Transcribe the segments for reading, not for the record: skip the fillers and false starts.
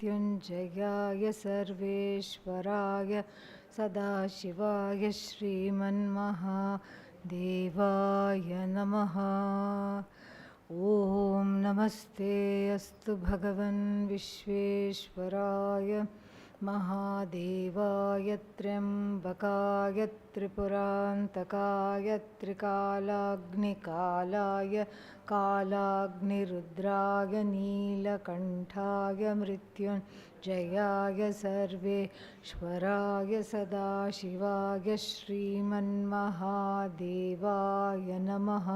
मृत्युञ्जयाय सर्वेश्वराय सदाशिवाय श्रीमन्महादेवाय नमः। ॐ नमस्ते अस्तु भगवन् विश्वेश्वराय महादेवाय त्र्यम्बकाय त्रिपुरान्तकाय त्रिकालाग्निकालाय कालाग्निरुद्राय नीलकण्ठाय मृत्युञ्जयाय सर्वेश्वराय सदाशिवाय श्रीमन्महादेवाय नमः।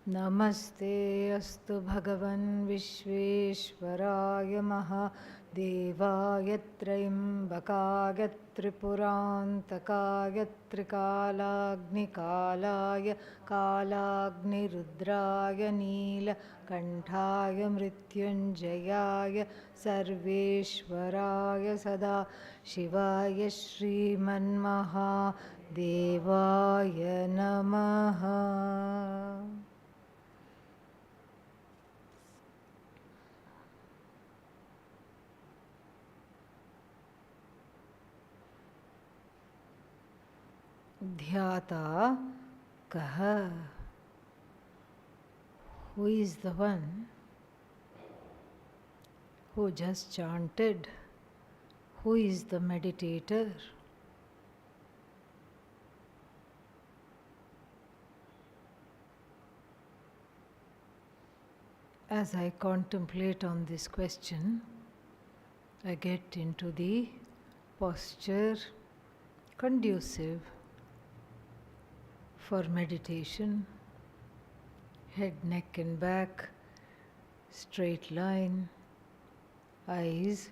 नमस्ते अस्तु भगवन् विश्वेश्वराय महादेवाय त्र्यम्बकाय त्रिपुरान्तकाय त्रिकालाग्निकालाय कालाग्निरुद्राय नीलकण्ठाय मृत्युञ्जयाय सर्वेश्वराय सदाशिवाय श्रीमन्महादेवाय नमः। ध्याता कः? Who is the one who just chanted? Who is the meditator? As I contemplate on this question, I get into the posture conducive for meditation. Head, neck and back, straight line, eyes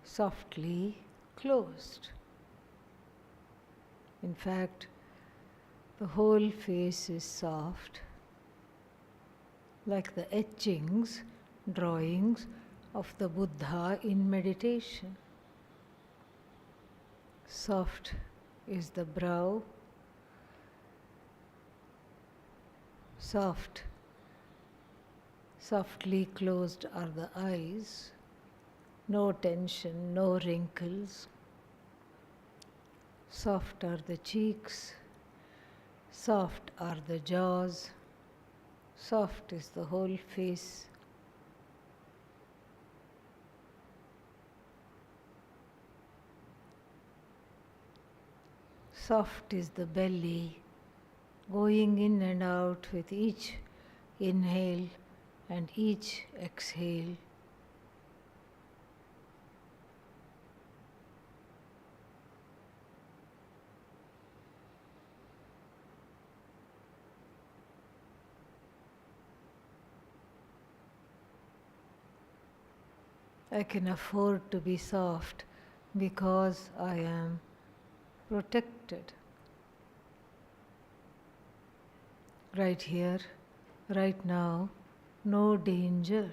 softly closed. In fact, the whole face is soft, like the etchings, drawings of the Buddha in meditation. Soft is the brow, softly closed are the eyes, no tension, no wrinkles. Soft are the cheeks, soft are the jaws, soft is the whole face. Soft is the belly, going in and out with each inhale and each exhale. I can afford to be soft because I am protected. Right here, right now, no danger.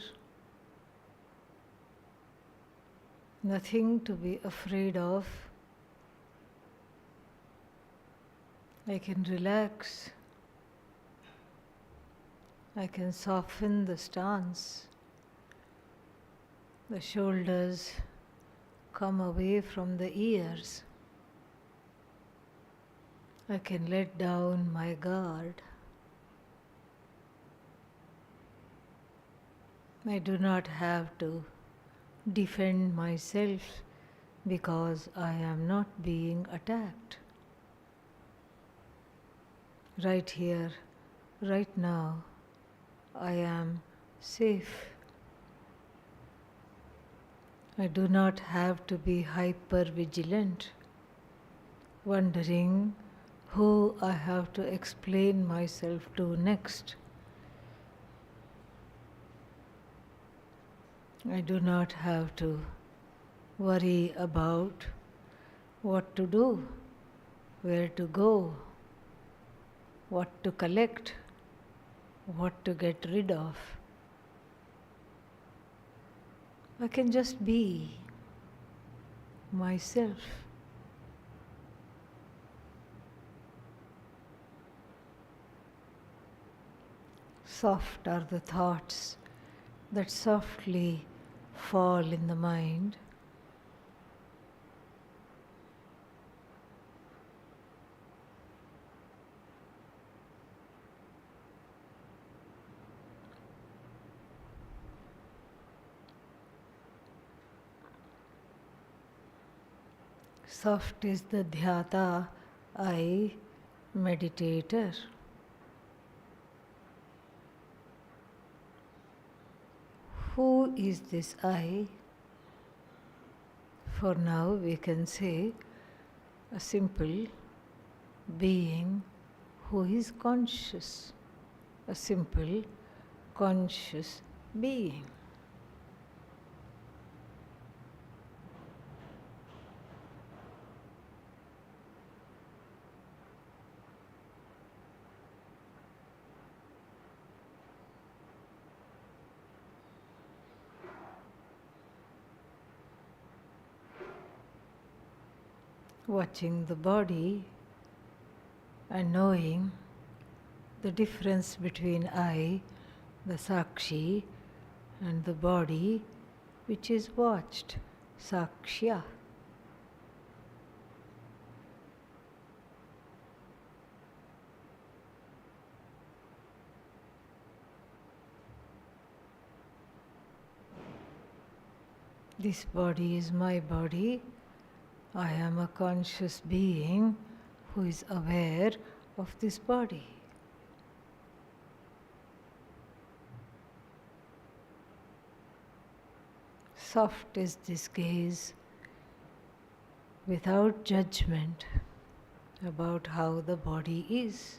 Nothing to be afraid of. I can relax. I can soften the stance. The shoulders come away from the ears. I can let down my guard. I do not have to defend myself because I am not being attacked. Right here, right now, I am safe. I do not have to be hyper-vigilant, wondering who I have to explain myself to next. I do not have to worry about what to do, where to go, what to collect, what to get rid of. I can just be myself. Soft are the thoughts that softly fall in the mind. Soft is the dhyata, I, meditator. Who is this I? For now we can say a simple being who is conscious, a simple conscious being. Watching the body and knowing the difference between I, the Sakshi, and the body which is watched, Sakshya. This body is my body. I am a conscious being who is aware of this body. Soft is this gaze without judgment about how the body is.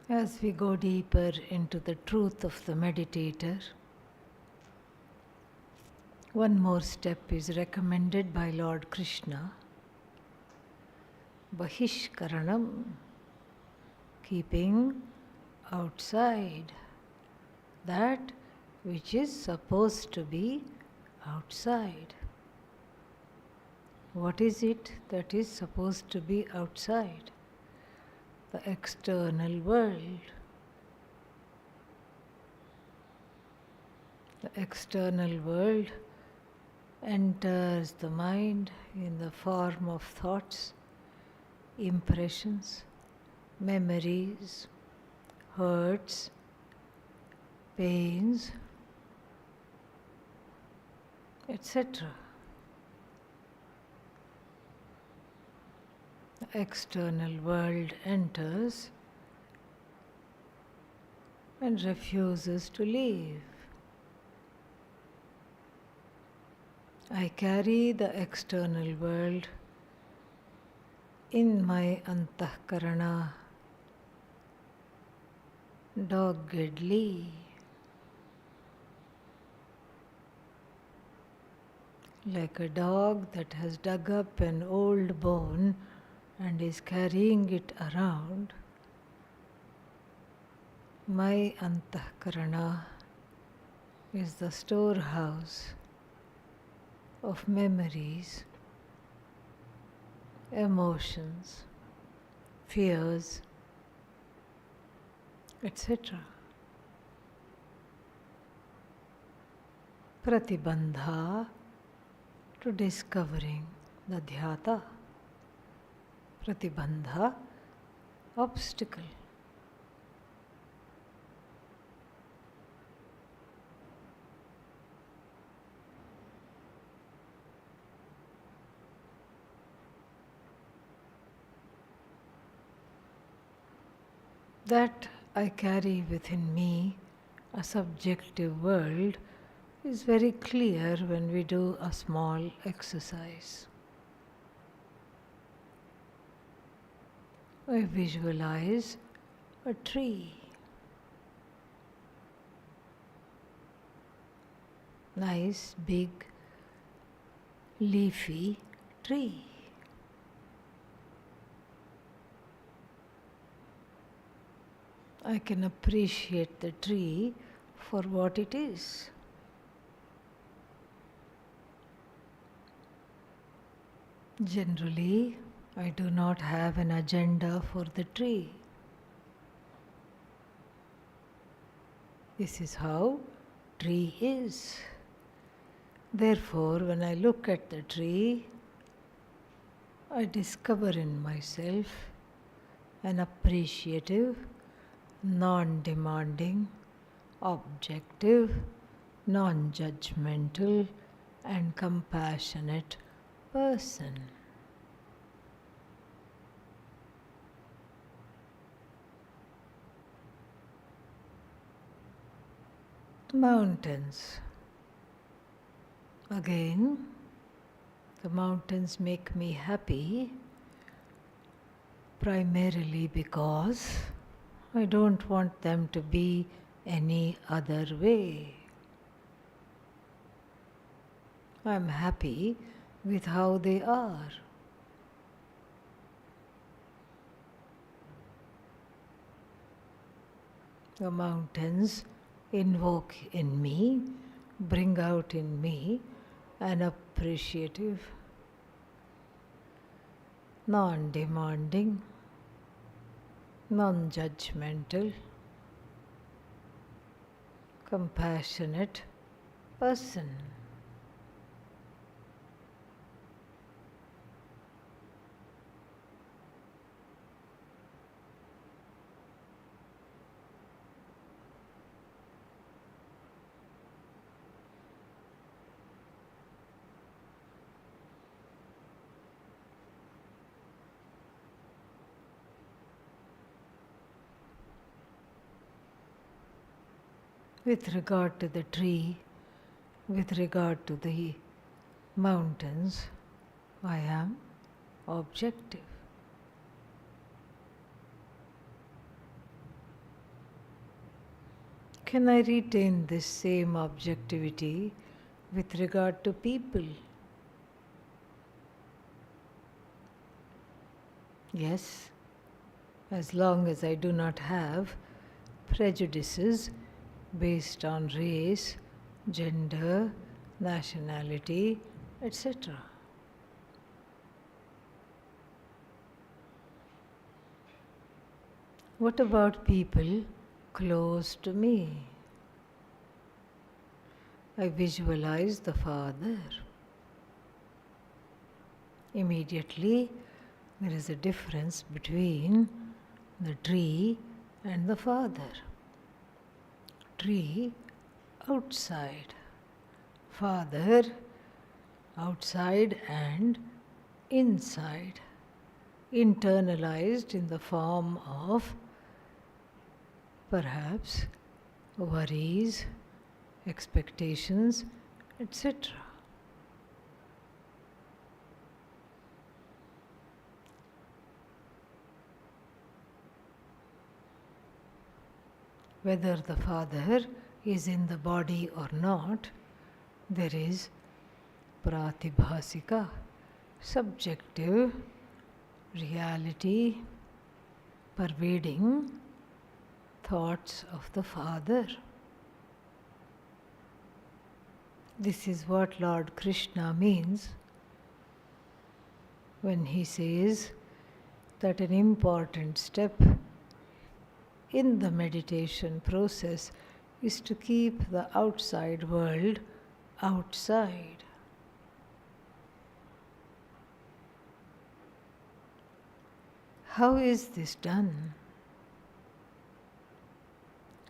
As we go deeper into the truth of the meditator, one more step is recommended by Lord Krishna. Bahishkaranam, keeping outside that which is supposed to be outside. What is it that is supposed to be outside? The external world. The external world enters the mind in the form of thoughts, impressions, memories, hurts, pains, etc. The external world enters and refuses to leave. I carry the external world in my antahkarana doggedly, like a dog that has dug up an old bone and is carrying it around. My antahkarana is the storehouse of memories, emotions, fears, etc. Pratibandha to discovering the dhyata. Pratibandha, obstacle. That I carry within me, a subjective world, is very clear when we do a small exercise. I visualize a tree. Nice, big, leafy tree. I can appreciate the tree for what it is. Generally, I do not have an agenda for the tree. This is how tree is. Therefore, when I look at the tree, I discover in myself an appreciative, non-demanding, objective, non-judgmental and compassionate person. Mountains. Again, the mountains make me happy primarily because I don't want them to be any other way. I'm happy with how they are. The mountains invoke in me, bring out in me an appreciative, non-demanding, non-judgmental, compassionate person. With regard to the tree, with regard to the mountains, I am objective. Can I retain this same objectivity with regard to people? Yes, as long as I do not have prejudices based on race, gender, nationality, etc. What about people close to me? I visualize the Father. Immediately, there is a difference between the tree and the Father. Tree outside, Father outside and inside, internalized in the form of perhaps worries, expectations, etc. Whether the Father is in the body or not, there is pratibhasika, subjective reality pervading thoughts of the Father. This is what Lord Krishna means when he says that an important step in the meditation process is to keep the outside world outside. How is this done?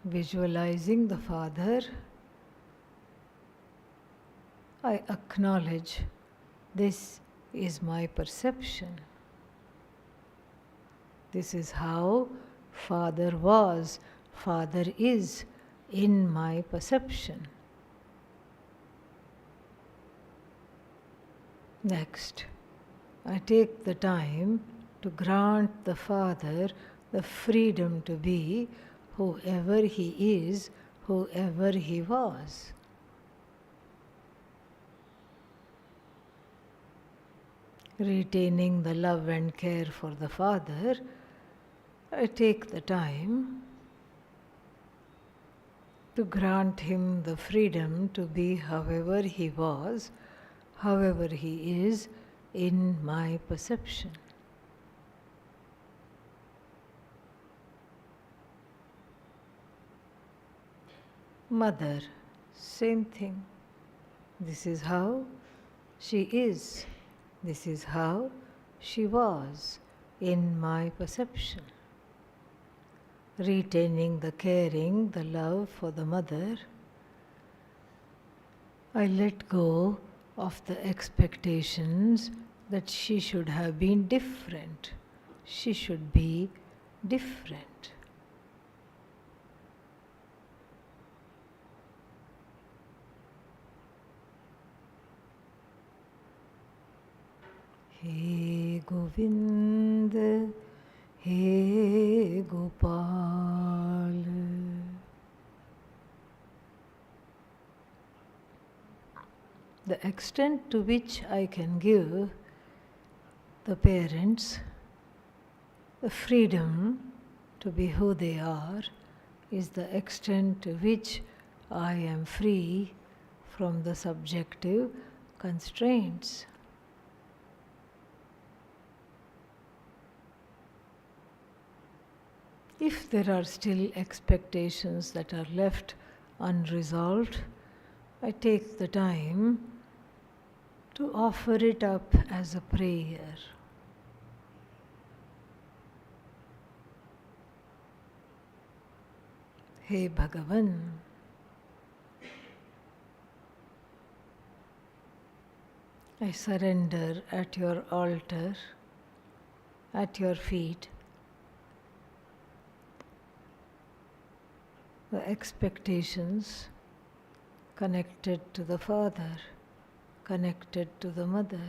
Visualizing the Father, I acknowledge this is my perception. This is how Father was, Father is in my perception. Next, I take the time to grant the Father the freedom to be whoever He is, whoever He was. Retaining the love and care for the Father, I take the time to grant him the freedom to be however he was, however he is in my perception. Mother, same thing. This is how she is. This is how she was in my perception. Retaining the caring, the love for the mother, I let go of the expectations that she should have been different. She should be different. He Govind, He Gopal. The extent to which I can give the parents the freedom to be who they are is the extent to which I am free from the subjective constraints. If there are still expectations that are left unresolved, I take the time to offer it up as a prayer. Hey Bhagavan, I surrender at your altar, at your feet, the expectations connected to the father, connected to the mother.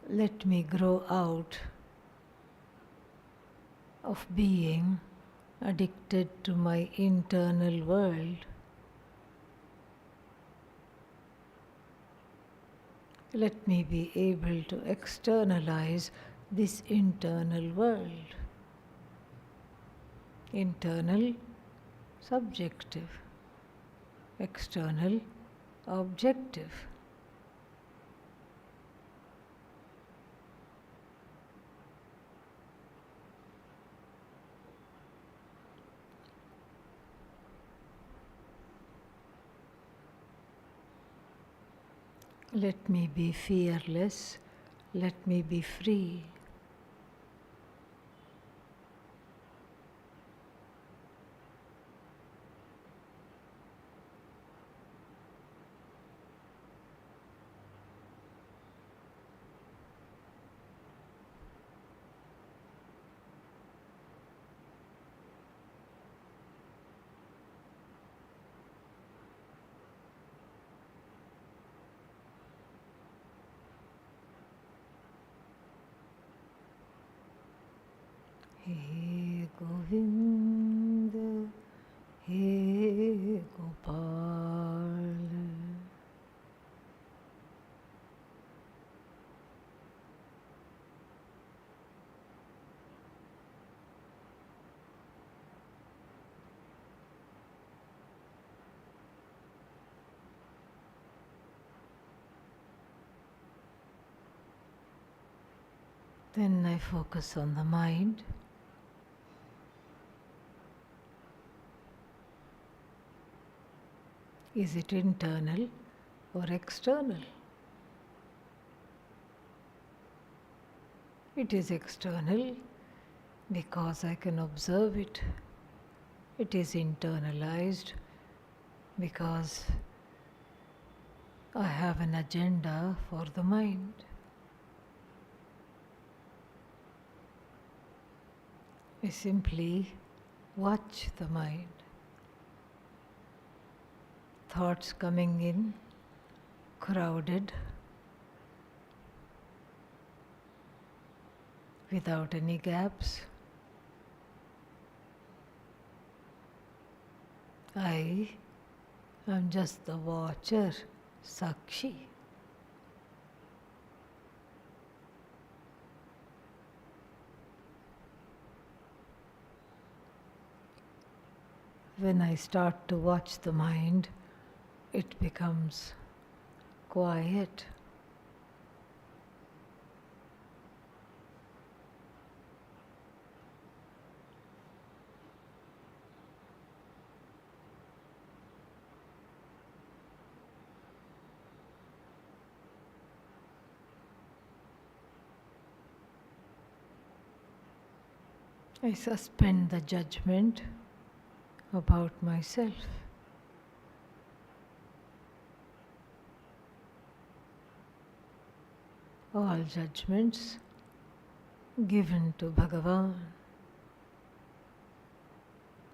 Let me grow out of being addicted to my internal world. Let me be able to externalize this internal world. Internal, subjective. External, objective. Let me be fearless, let me be free. He Govind, He Gopal. Then I focus on the mind. Is it internal or external? It is external because I can observe it. It is internalized because I have an agenda for the mind. I simply watch the mind. Thoughts coming in, crowded, without any gaps. I I'm just the watcher, Sakshi. When I start to watch the mind, it becomes quiet. I suspend the judgment about myself. All judgments given to Bhagavan.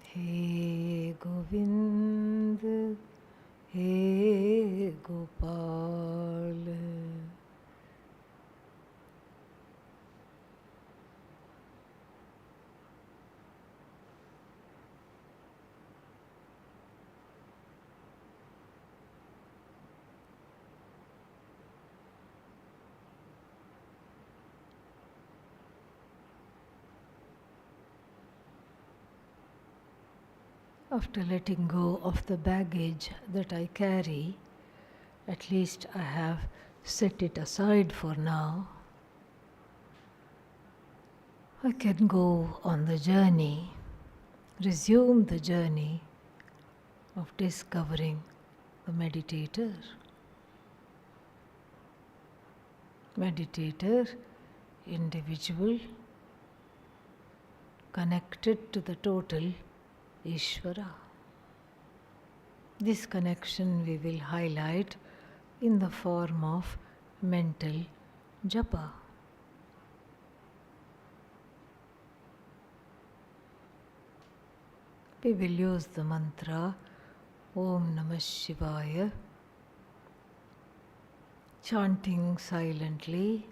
He Govind, He Gopal. After letting go of the baggage that I carry, at least I have set it aside for now. I can go on the journey, resume the journey of discovering the meditator. Meditator, individual, connected to the total Ishvara. This connection we will highlight in the form of mental japa. We will use the mantra Om Namah Shivaya, chanting silently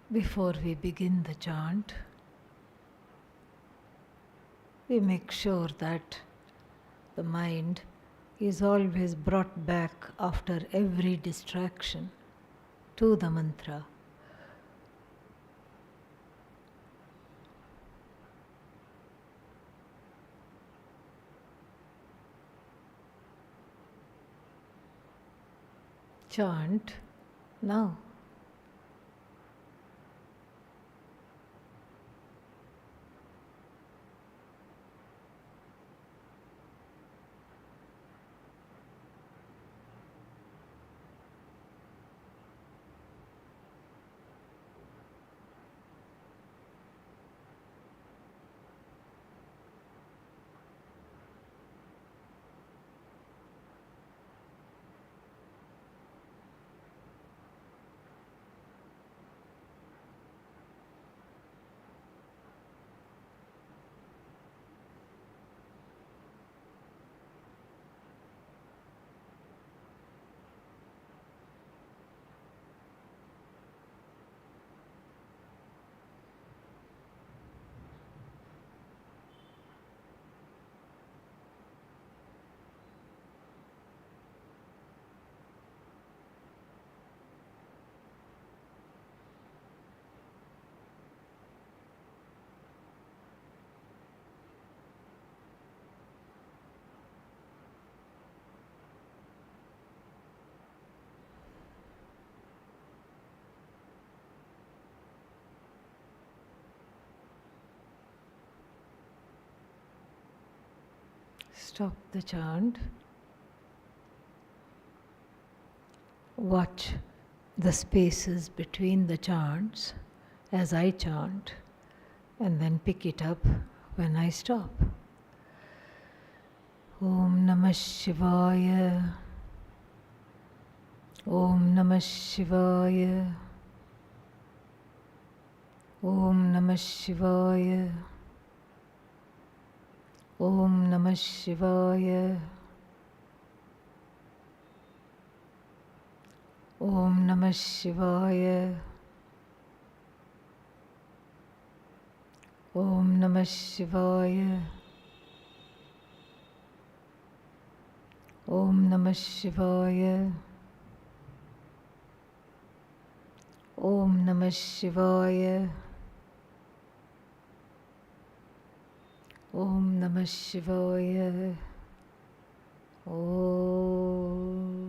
before we begin the chant. We make sure that the mind is always brought back after every distraction to the mantra. Chant now. Stop the chant. Watch the spaces between the chants as I chant, and then pick it up when I stop. Om Namah Shivaya. Om Namah Shivaya. Om Namah Shivaya. Om Namah Shivaya. Om Namah Shivaya. Om Namah Shivaya. Om Namah Shivaya. Om Namah Shivaya. Om Namah Shivaya. Om.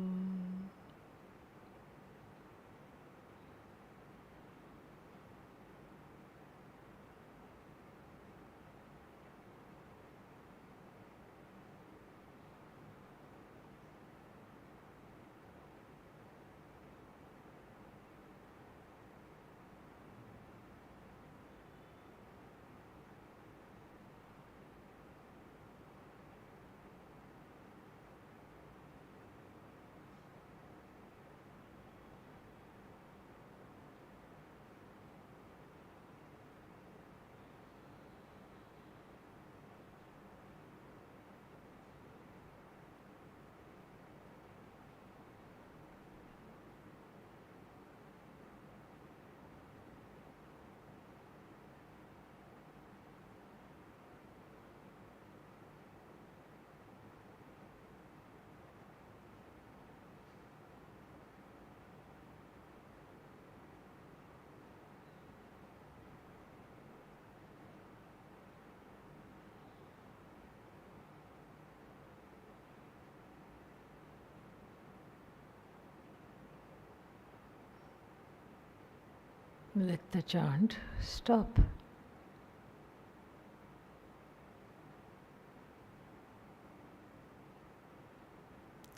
Let the chant stop.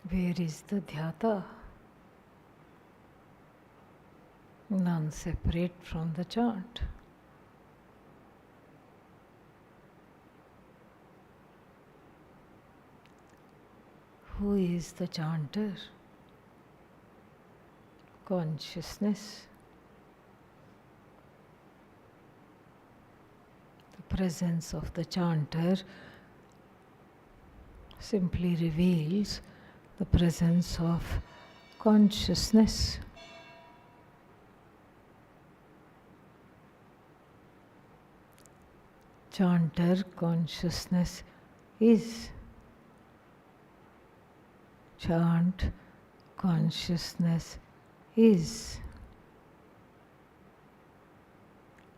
Where is the dhyata? Non-separate from the chant. Who is the chanter? Consciousness. The presence of the chanter simply reveals the presence of consciousness. Chanter consciousness is. Chant consciousness is.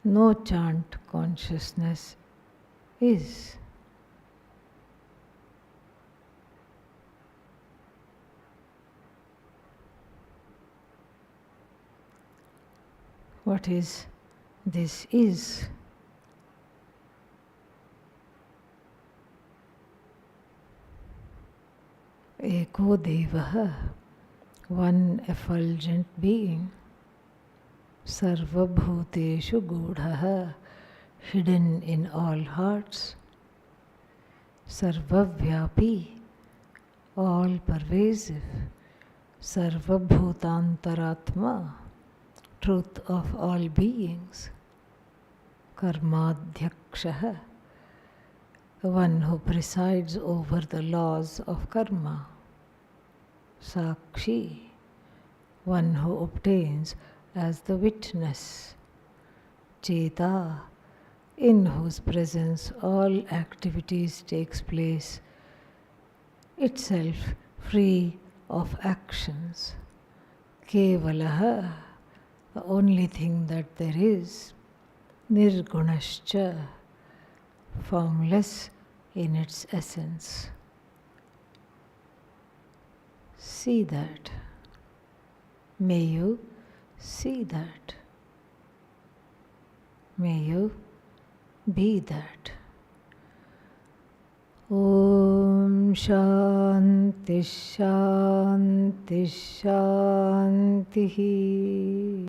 No chant consciousness is. What is this is? Eko Devaha, one effulgent being, Sarvabhuteshu Godhaha, hidden in all hearts, Sarvavyapi, all pervasive, Sarvabhutantaratma, truth of all beings, Karmadhyakshaha, the one who presides over the laws of karma, Sakshi, one who obtains as the witness, Cheta, in whose presence all activities takes place, itself free of actions, Kevalaha, the only thing that there is, Nirgunascha, formless in its essence. See that. May you see that. May you be that. Om Shanti Shanti Shanti.